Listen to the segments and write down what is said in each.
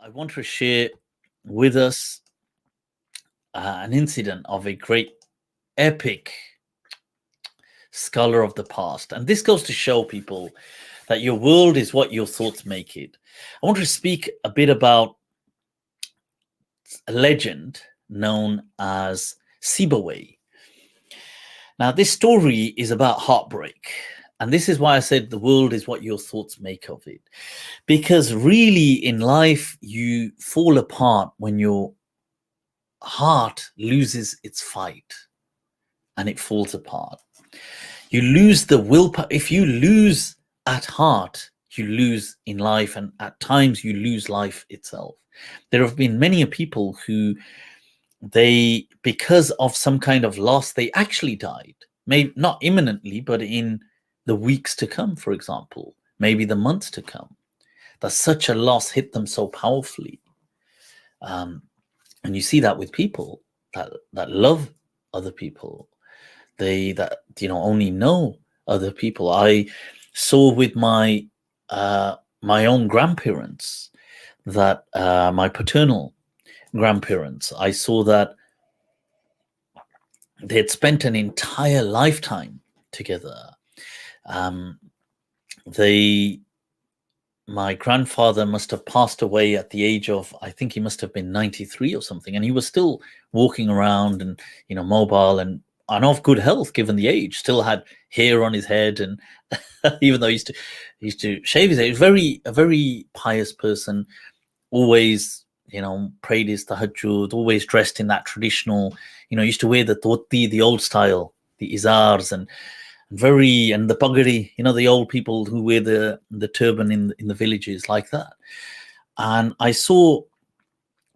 I want to share with us an incident of a great epic scholar of the past. And this goes to show people that your world is what your thoughts make it. I want to speak a bit about a legend known as Sibawayh. Now, this story is about heartbreak. And this is why I said the world is what your thoughts make of it. Because really in life, you fall apart when your heart loses its fight and it falls apart. You lose the willpower. If you lose at heart, you lose in life, and at times you lose life itself. There have been many people who because of some kind of loss, they actually died. Maybe not imminently, but in the weeks to come, for example, maybe the months to come, that such a loss hit them so powerfully. And you see that with people that love other people, that only know other people. I saw with my own grandparents, that my paternal grandparents, I saw that they had spent an entire lifetime together. My grandfather must have passed away at the age of, I think he must have been 93 or something, and he was still walking around and mobile and of good health given the age. Still had hair on his head, and even though he used to shave his head, a very pious person. Always prayed his tahajjud, always dressed in that traditional, used to wear the dhoti, the old style, the izars, and the pagadi, the old people who wear the turban in the villages like that. And I saw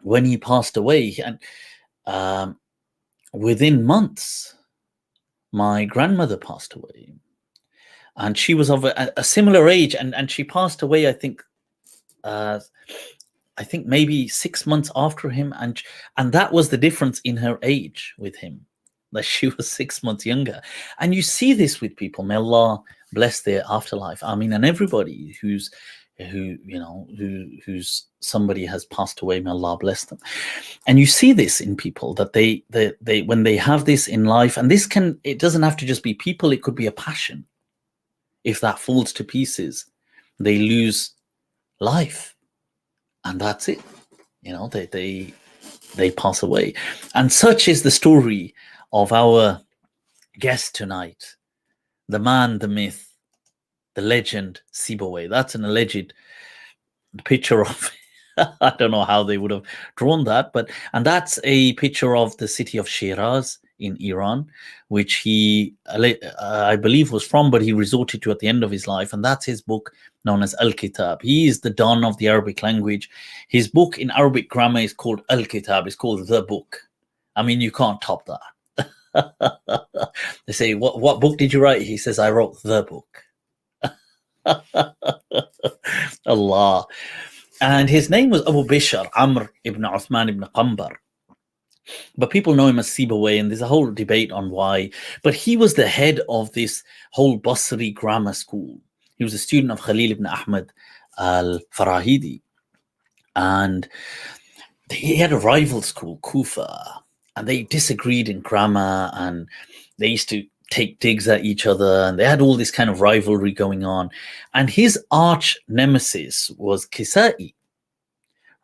when he passed away, and within months, my grandmother passed away, and she was of a similar age, and she passed away, I think maybe 6 months after him, and that was the difference in her age with him, that she was 6 months younger. And you see this with people. May Allah bless their afterlife. I mean, and everybody who's somebody has passed away, may Allah bless them. And you see this in people, that they when they have this in life, and it doesn't have to just be people, it could be a passion. If that falls to pieces, they lose life, and that's it. They pass away. And such is the story of our guest tonight, the man, the myth, the legend, Sibawayh. That's an alleged picture of I don't know how they would have drawn that, and that's a picture of the city of Shiraz in Iran, which he, I believe, was from, but he resorted to at the end of his life. And that's his book known as Al-Kitab. He is the don of the Arabic language. His book in Arabic grammar is called Al-Kitab. It's called the book. I mean, you can't top that. They say, what book did you write? He says, I wrote the book. Allah. And his name was Abu Bishr Amr ibn Uthman ibn Qambar. But people know him as Sibawayh, and there's a whole debate on why. But he was the head of this whole Basri grammar school. He was a student of Khalil ibn Ahmad al-Farahidi. And he had a rival school, Kufa, and they disagreed in grammar, and they used to take digs at each other, and they had all this kind of rivalry going on. And his arch nemesis was Kisa'i,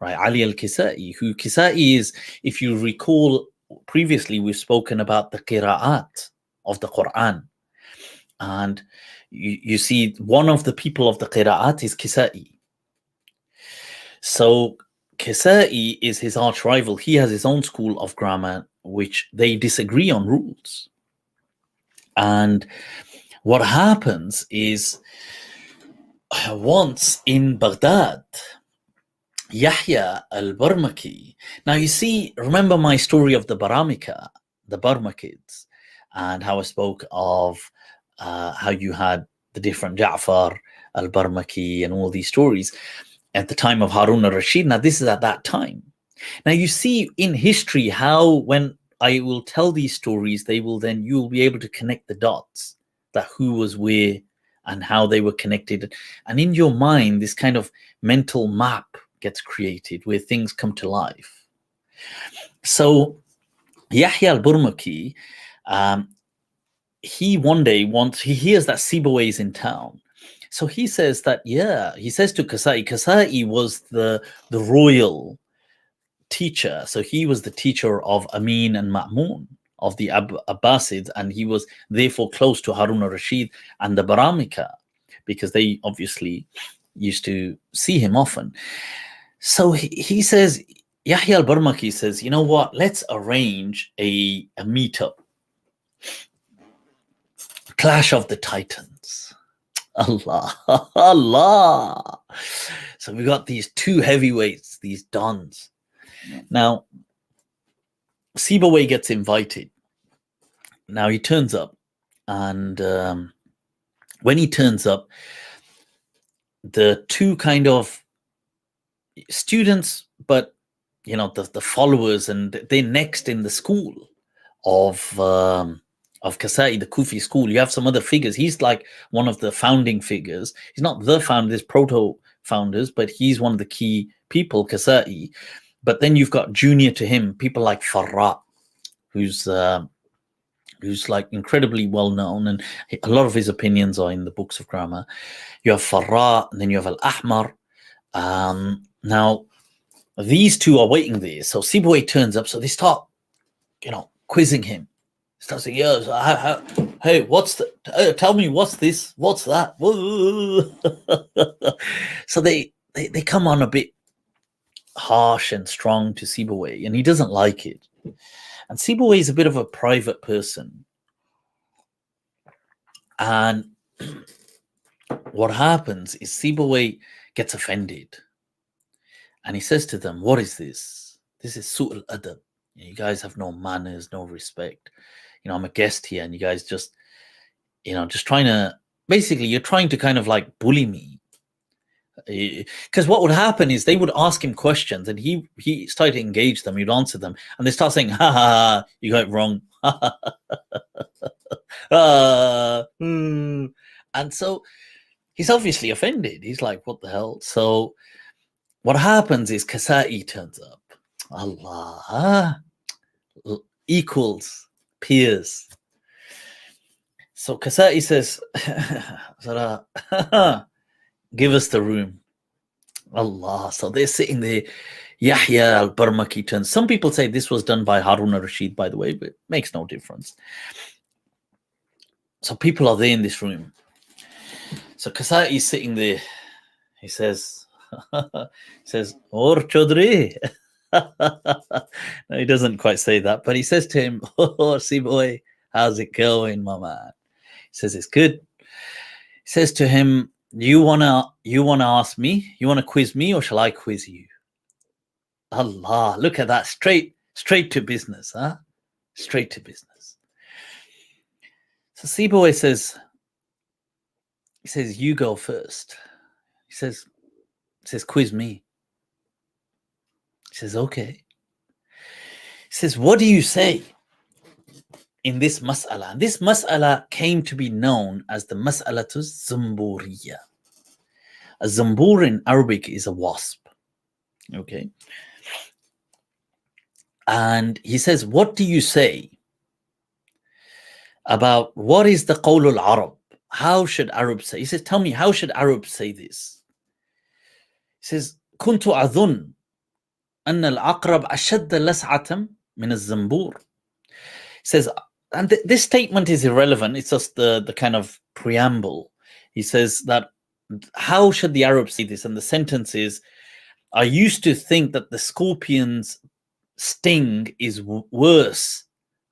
right? Ali al-Kisa'i, who Kisa'i is, if you recall previously, we've spoken about the qira'at of the Quran. And you see one of the people of the qira'at is Kisa'i. So Kisa'i is his arch rival. He has his own school of grammar, which they disagree on rules. And what happens is, once in Baghdad, Yahya al-Barmaki. Now you see, remember my story of the Baramika, the Barmakids, and how I spoke of how you had the different Ja'far al-Barmaki and all these stories at the time of Harun al-Rashid. Now this is at that time. Now you see in history how when I will tell these stories, you will be able to connect the dots, that who was where and how they were connected. And in your mind, this kind of mental map gets created, where things come to life. So Yahya al-Burmaki, he one day he hears that Sibawayh is in town. So he says that, he says to Kisa'i was the royal teacher. So he was the teacher of Amin and Ma'mun of the Abbasids, and he was therefore close to Harun al-Rashid and the Baramika, because they obviously used to see him often. So he says, Yahya al-Burmaki says, you know what, let's arrange a meetup. Clash of the Titans. Allah, Allah. So we got these two heavyweights, these dons. Now, Sibawayh gets invited. Now he turns up, and when he turns up, the two kind of students, but the followers, and they're next in the school of Kisa'i, the Kufi school. You have some other figures. He's like one of the founding figures. He's not the founder, there's proto-founders, but he's one of the key people, Kisa'i. But then you've got junior to him, people like Farra, who's like incredibly well known, and a lot of his opinions are in the books of grammar. You have Farra, and then you have Al-Ahmar. Now, these two are waiting there. So Sibawayh turns up, so they start, quizzing him. Start saying, hey, what's the? Tell me, what's this? What's that? So they come on a bit harsh and strong to Sibawayh, and he doesn't like it. And Sibawayh is a bit of a private person. And what happens is Sibawayh gets offended. And he says to them, what is this? This is su'ul adab. You guys have no manners, no respect. I'm a guest here, and you guys just trying to, basically, you're trying to kind of like bully me. Because what would happen is they would ask him questions, and he started to engage them. He'd answer them, and they start saying, "Ha ha, you got it wrong." And so he's obviously offended. He's like, "What the hell?" So what happens is Kisa'i turns up. Allah, equals, peers. So Kisa'i says, give us the room. Allah. So they're sitting there. Yahya al-Burmaki turns. Some people say this was done by Harun al-Rashid, by the way, but it makes no difference. So people are there in this room. So Kisa'i is sitting there. He says, Or Chaudhry. No, he doesn't quite say that, but he says to him, oh, Sibawayh, how's it going, my man? He says, it's good. He says to him, you wanna ask me? You wanna quiz me, or shall I quiz you? Allah, look at that, straight to business, huh? Straight to business. So Sibawayh says, you go first. He says, quiz me. He says, okay. He says, what do you say in this mas'ala? And this mas'ala came to be known as the mas'alatu Zanbouriyyah. A zambur in Arabic is a wasp. Okay. And he says, what do you say about what is the qawlul Arab? How should Arabs say? He says, tell me, how should Arabs say this? He says, kuntu adhun أن العقرب أشد لسعة من الزنبور. He says, and this statement is irrelevant. It's just the kind of preamble. He says that, how should the Arabs see this? And the sentence is, I used to think that the scorpion's sting is worse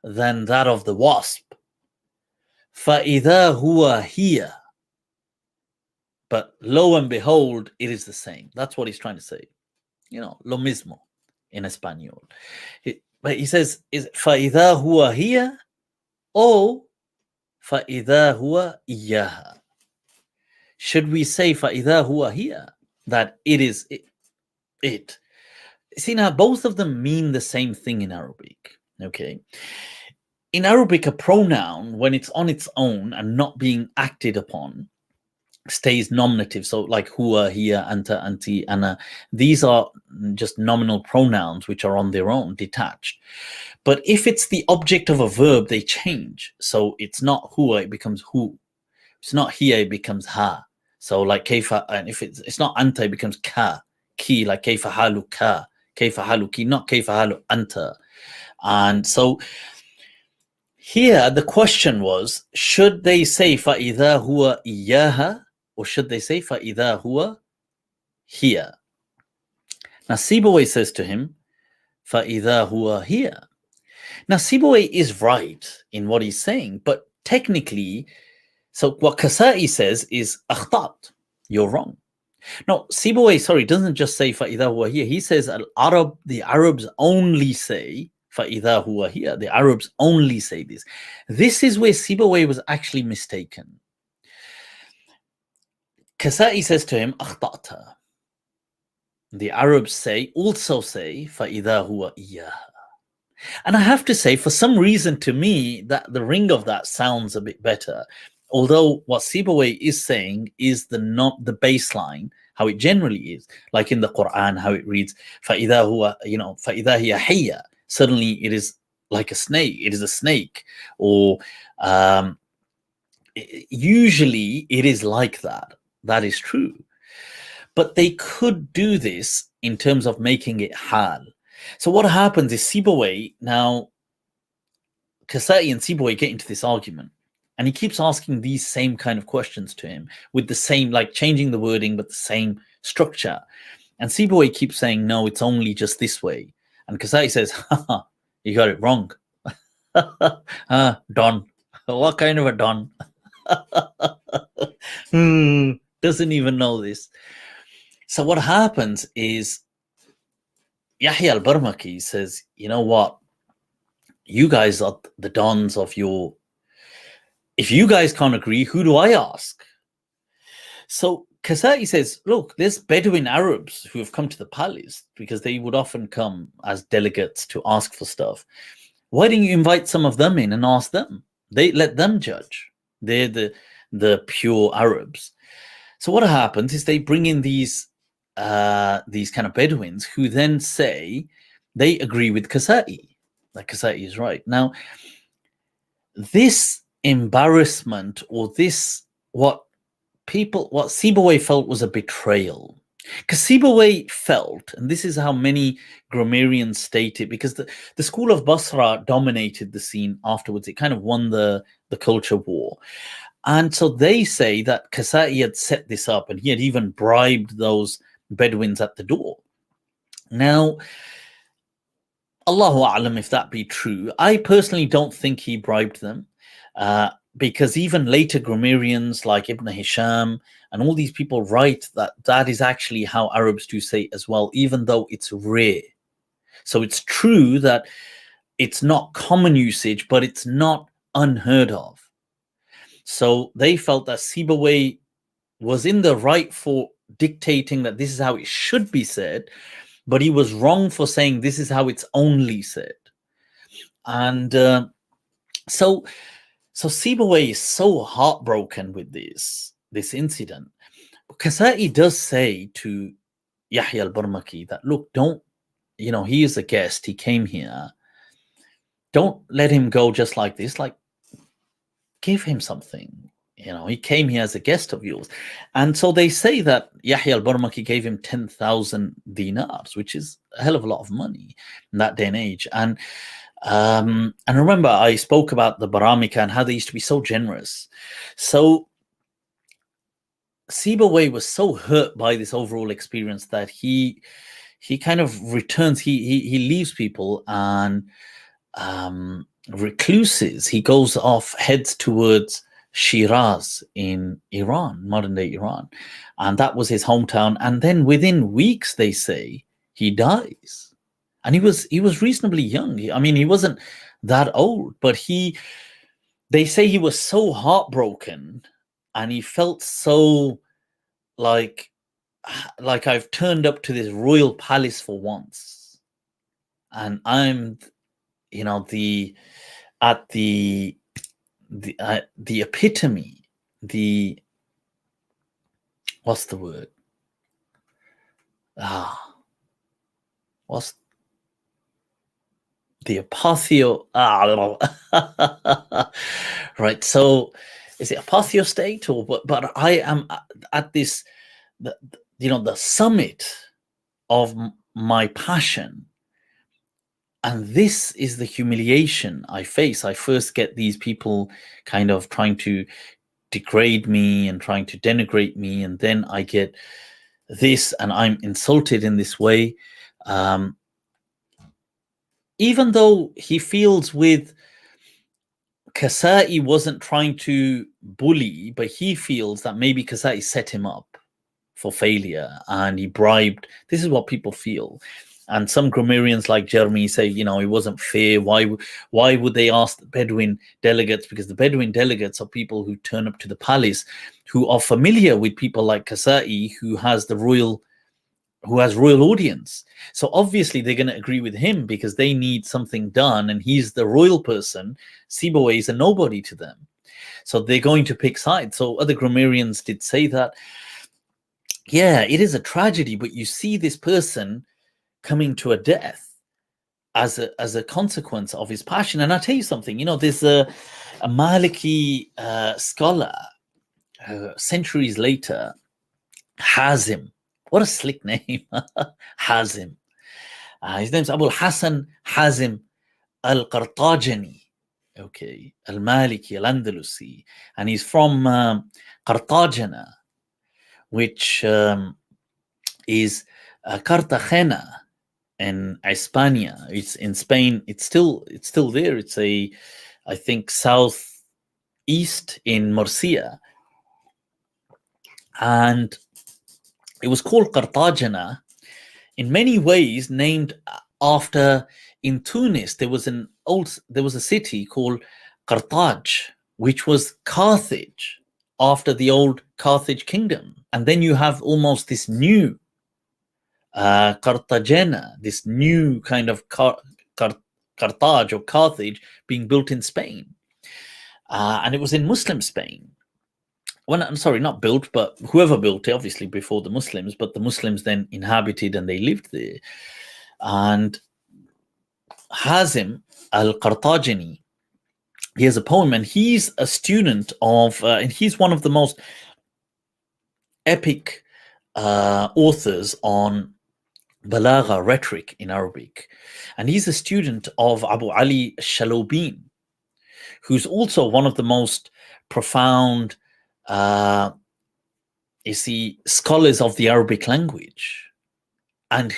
than that of the wasp. فَإِذَا هُوَ هِيَ. But lo and behold, it is the same. That's what he's trying to say. Lo mismo in Espanol. But he says, is فَإِذَا هُوَ هِيَ or فَإِذَا هُوَ إِيَّاهَا? Should we say فَإِذَا هُوَ هِيَ, that it is it? See, now both of them mean the same thing in Arabic. Okay. In Arabic, a pronoun, when it's on its own and not being acted upon, stays nominative. So like huwa, hiya, anta, anti, ana. These are just nominal pronouns which are on their own, detached. But if it's the object of a verb, they change. So it's not huwa, it becomes hu. It's not hiya, it becomes ha. So like kaifa, and if it's not anta, it becomes ka, ki, like kaifa halu ka, kaifa halu ki, not kaifa halu anta. And so here the question was, should they say فَإِذَا هُوَ إِيَّاهَا, or should they say فَإِذَا هُوَ هِيَ? Now Sibawayh says to him, فَإِذَا هُوَ هِيَ. Now Sibawayh is right in what he's saying, but technically, so what Kisa'i says is أخطأت, you're wrong. No, Sibawayh, doesn't just say فَإِذَا هُوَ هِيَ. He says the Arabs only say فَإِذَا هُوَ هِيَ. The Arabs only say this. This is where Sibawayh was actually mistaken. Kisa'i says to him, أخطأت. The Arabs also say فَإِذَا هُوَ إِيَّاهَا. And I have to say, for some reason, to me, that the ring of that sounds a bit better. Although what Sibawayh is saying is the baseline, how it generally is, like in the Quran, how it reads فَإِذَا هُوَ, فَإِذَا هِيَ حِيَّةٌ. Suddenly it is like a snake. It is a snake, or usually it is like that. That is true. But they could do this in terms of making it hal. So what happens is Sibawayh, now Kisa'i and Sibawayh get into this argument, and he keeps asking these same kind of questions to him with the same, like changing the wording, but the same structure. And Sibawayh keeps saying, no, it's only just this way. And Kisa'i says, haha, you got it wrong. Don. What kind of a Don? Doesn't even know this. So what happens is Yahya al-Barmaki says, you know what? You guys are the dons of your... If you guys can't agree, who do I ask? So Kisa'i says, look, there's Bedouin Arabs who have come to the palace, because they would often come as delegates to ask for stuff. Why don't you invite some of them in and ask them? They let them judge. They're the pure Arabs. So what happens is they bring in these kind of Bedouins who then say they agree with Kisa'i. Like Kisa'i is right. Now, this embarrassment, or this, what Sibawayh felt was a betrayal. Because Sibawayh felt, and this is how many grammarians state it, because the school of Basra dominated the scene afterwards. It kind of won the culture war. And so they say that Kisa'i had set this up, and he had even bribed those Bedouins at the door. Now, Allahu A'lam if that be true. I personally don't think he bribed them, because even later grammarians like Ibn Hisham and all these people write that is actually how Arabs do say it as well, even though it's rare. So it's true that it's not common usage, but it's not unheard of. So they felt that Sibawayh was in the right for dictating that this is how it should be said, but he was wrong for saying this is how it's only said. And so Sibawayh is so heartbroken with this incident. Kisa'i does say to Yahya al-Barmaki that, look, don't, he is a guest, he came here, don't let him go just like this, like give him something. He came here as a guest of yours. And so they say that Yahya al-Barmaki gave him 10,000 dinars, which is a hell of a lot of money in that day and age. And remember, I spoke about the Baramika and how they used to be so generous. So Sibawayh was so hurt by this overall experience that he kind of returns, he leaves people and recluses. He goes off, heads towards Shiraz in Iran, modern day Iran, and that was his hometown. And then within weeks, they say, he dies. And he was reasonably young. I mean, he wasn't that old, but they say he was so heartbroken, and he felt so like I've turned up to this royal palace for once, and I'm, the epitome, the what's the word? What's the apotheo? Right. So, is it apotheostate or what? But I am at this, the summit of my passion, and this is the humiliation I face. I first get these people kind of trying to degrade me and trying to denigrate me, and then I get this, and I'm insulted in this way. Even though he feels with Kisa'i wasn't trying to bully, but he feels that maybe Kisa'i set him up for failure and he bribed. This is what people feel. And some grammarians like Jeremy say, it wasn't fair. Why would they ask the Bedouin delegates? Because the Bedouin delegates are people who turn up to the palace, who are familiar with people like Kisa'i, who has royal audience. So obviously they're going to agree with him because they need something done, and he's the royal person. Sibawayh is a nobody to them. So they're going to pick sides. So other grammarians did say that, yeah, it is a tragedy, but you see this person coming to a death as a consequence of his passion. And I'll tell you something, there's a Maliki scholar centuries later, Hazim. What a slick name. Hazim. His name's Abu Hassan Hazim al-Qartajani. Okay. Al-Maliki, al-Andalusi. And he's from Qartajana, which is Cartagena in Hispania. It's in Spain. It's still there. It's I think southeast in Murcia. And it was called Cartagena, in many ways named after, in Tunis, there was a city called Carthage, which was Carthage, after the old Carthage kingdom. And then you have almost this new Cartagena, this new kind of Carthage or Carthage being built in Spain. And it was in Muslim Spain. Well, I'm sorry, not built, but whoever built it, obviously before the Muslims, but the Muslims then inhabited and they lived there. And Hazim al-Qartajani, he has a poem, and he's a student of, and he's one of the most epic authors on balagha, rhetoric in Arabic. And he's a student of Abu Ali Shalobin, who's also one of the most profound scholars of the Arabic language, and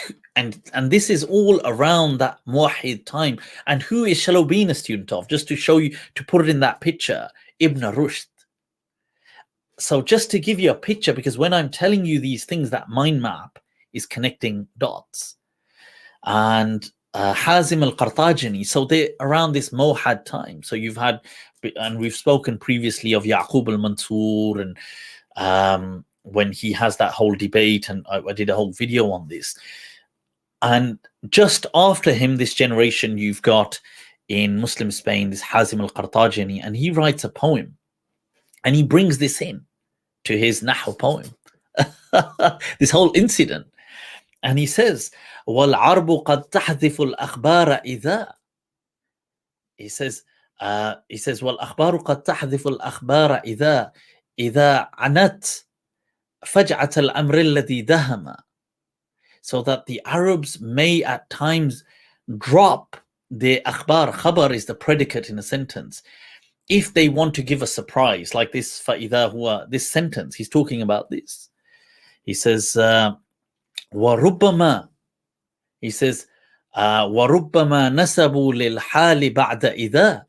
this is all around that Muwahhid time. And who is Shalobin a student of? Just to show you, to put it in that picture, Ibn Rushd. So just to give you a picture, because when I'm telling you these things, that mind map is connecting dots. And Hazim al-Qartajani, so they're around this Muwahhid time. So you've had, and we've spoken previously of Yaqub al-Mansur, and when he has that whole debate, and I did a whole video on this. And just after him, this generation, you've got in Muslim Spain, this Hazim al-Qartajani, and he writes a poem, and he brings this in to his Nahu poem, this whole incident. And he says, وَالْعَرْبُ قَدْ تَحْذِفُ الْأَخْبَارَ إِذَا. He says, وَالْأَخْبَارُ قَدْ تَحْذِفُ الْأَخْبَارَ إِذَا عَنَتْ فَجْعَةَ الْأَمْرِ الَّذِي دَهَمَ. So that the Arabs may at times drop their akhbar. Khabar is the predicate in a sentence. If they want to give a surprise, like this فَإِذَا هُوَ, this sentence, he's talking about this. He says, وَرُبَّمَا, he says, وَرُبَّمَا نَسَبُوا لِلْحَالِ بَعْدَ إِذَا.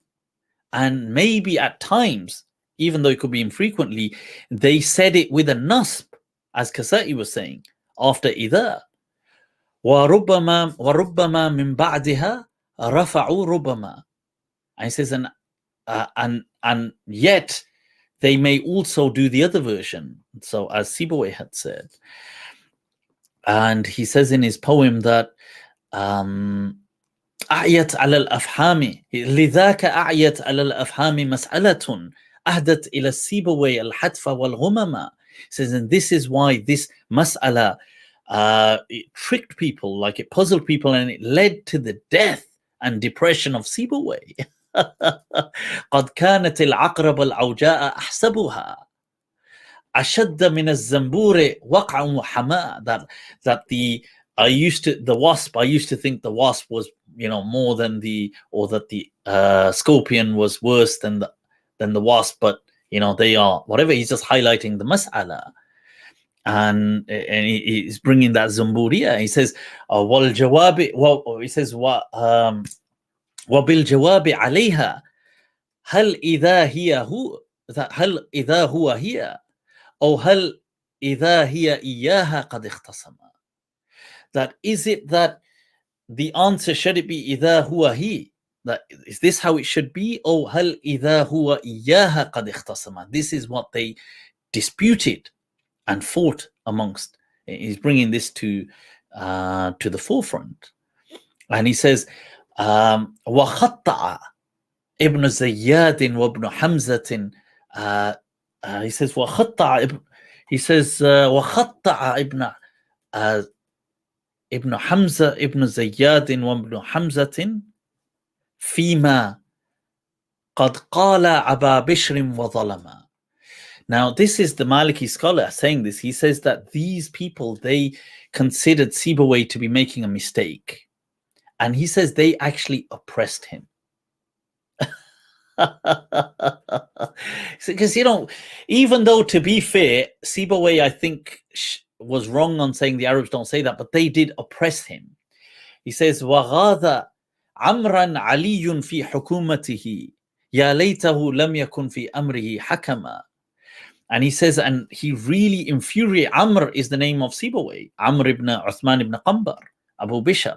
And maybe at times, even though it could be infrequently, they said it with a nasb, as Kisa'i was saying, after إِذَا. وَرُبَّمَا مِنْ بَعْدِهَا رَفَعُوا رُبَّمَا. And he says, and yet they may also do the other version. So as Sibawayh had said. And he says in his poem that أعيت على الأفهام لذاك أعيت على الأفهام مسألة أهدت إلى السيبوي الحتف والغمم. He says, and this is why this mas'ala it tricked people, like it puzzled people, and it led to the death and depression of Sibawayh. قد كانت العقرب العوجاء أحسبها أشد من الزنبور وقعا وحماء. That the wasp, I used to think the wasp was, more than or that the scorpion was worse than the wasp, but they are whatever. He's just highlighting the mas'ala, and he's bringing that Zanbouriyyah. He says wal jawabi, he says وبالجواب عليها هل إذا هو هي أو هل إذا هي إياها قد اختصم. That is it that the answer, should it be إذا هو هي, that is this how it should be, or هل إذا هو إياها قد اختصم. This is what they disputed and fought amongst. He's bringing this to the forefront, and he says وخطأ ابن زياد وابن حمزة. He says وخطأ ابن حمزة ابن زياد وابن حمزة فيما قد قال أبا بشر وظلم. Now this is the Maliki scholar saying this. He says that these people, they considered Sibawayh to be making a mistake, and he says they actually oppressed him. Because even though, to be fair, Sibawayh, I think, was wrong on saying the Arabs don't say that, but they did oppress him. He says وَغَاذَ عَمْرًا عَلِيٌّ فِي حُكُومَتِهِ يَا لَيْتَهُ لَمْ يَكُنْ فِي أَمْرِهِ حَكَمًا. And he says, and he really infuriated. Amr is the name of Sibawayh, Amr ibn Uthman ibn Qambar, Abu Bishr.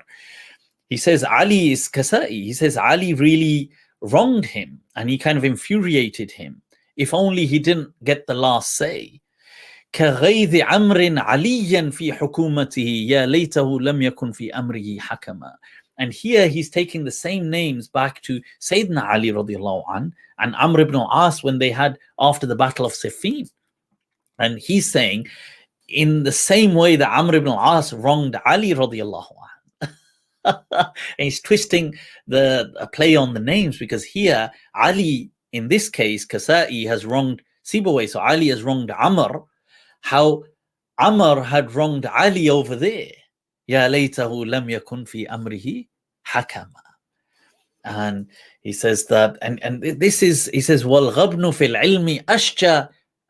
He says Ali is Kisa'i. He says Ali really wronged him, and he kind of infuriated him. If only he didn't get the last say. كغيظ عمر عليا في حكومته يا ليته لم يكن في أمره حكما. And here he's taking the same names back to Sayyidina Ali radiallahu an and Amr ibn As when they had after the Battle of Siffin. And he's saying, in the same way that Amr ibn As wronged Ali radiallahu an. And he's twisting the play on the names, because here Ali, in this case, Kisa'i, has wronged Sibawayh, so Ali has wronged Amr. How Amr had wronged Ali over there. Ya laytahu lam yakun fi amrihi hakama. And he says that, and this is, he says, wal ghabnu fil ilmi ashja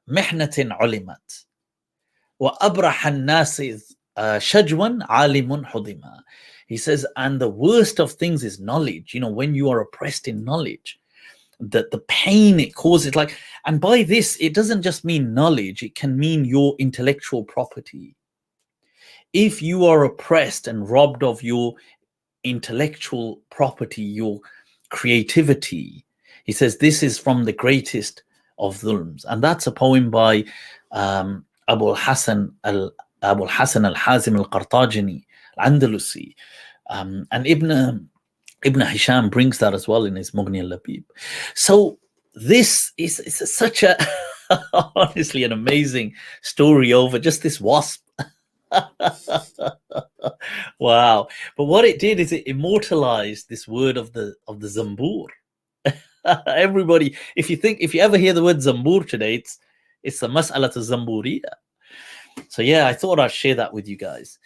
mihnatin ulimat wa abrahan nasiz shajwan alimun hudima. He says, and the worst of things is knowledge. When you are oppressed in knowledge, that the pain it causes, like, and by this, it doesn't just mean knowledge, it can mean your intellectual property. If you are oppressed and robbed of your intellectual property, your creativity, he says this is from the greatest of dhulms. And that's a poem by Abu Hassan al-Hazim al-Qartajani al-Andalusi. And Ibn Hisham brings that as well in his Mughni al-Labib. So this is such a honestly an amazing story over just this wasp. Wow. But what it did is it immortalized this word of the Zambur. Everybody, if you ever hear the word Zambur today, it's the Mas'alat al-Zanbouriyyah. So yeah, I thought I'd share that with you guys.